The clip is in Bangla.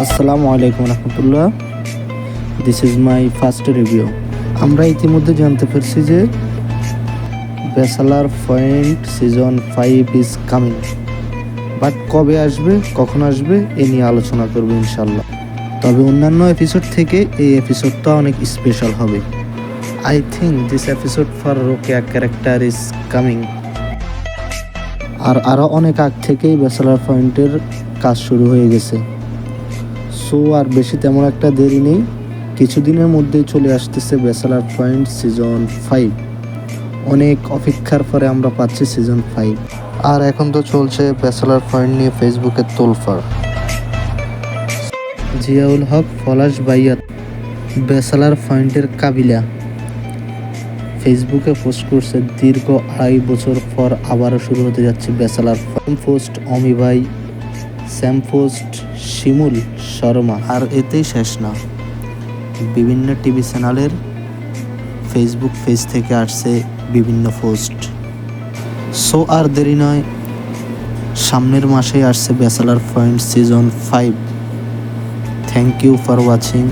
আসসালামু আলাইকুম রহমতুল্লাহ। This is my first review. আমরা ইতিমধ্যে জানতে পারছি যে bachelor point season 5 is coming, but কবে আসবে, কখন আসবে এ নিয়ে আলোচনা করবো ইনশাল্লাহ। তবে অন্যান্য এপিসোড থেকে এই এপিসোডটা অনেক স্পেশাল হবে। I think this episode for Rokeya character is coming. আর আরও অনেক আগ থেকেই ব্যাচেলার পয়েন্টের কাজ শুরু হয়ে গেছে। সো আর বেশি তেমন একটা দেরি নেই, কিছুদিনের মধ্যেই চলে আসতেছে ব্যাচেলার পয়েন্ট সিজন 5। অনেক অপেক্ষার পরে আমরা পাচ্ছি সিজন 5। আর এখন তো চলছে ব্যাচেলার পয়েন্ট নিয়ে ফেসবুকে তোলফাড়। জিয়াউল হক পলাশ ভাইয়া ব্যাচেলার পয়েন্টের কাবিলা ফেসবুকে পোস্ট করছে, দীর্ঘ 2.5 বছর পর আবারও শুরু হতে যাচ্ছে ব্যাচেলার পোস্ট অমি ভাই, স্যাম পোস্ট শিমুল শর্মা। আর এতেই শেষ না, বিভিন্ন টিভি চ্যানেলের ফেসবুক পেজ থেকে আসছে বিভিন্ন পোস্ট। সো আর দেরি নয়, সামনের মাসেই আসছে Bachelor point season 5। Thank you for watching.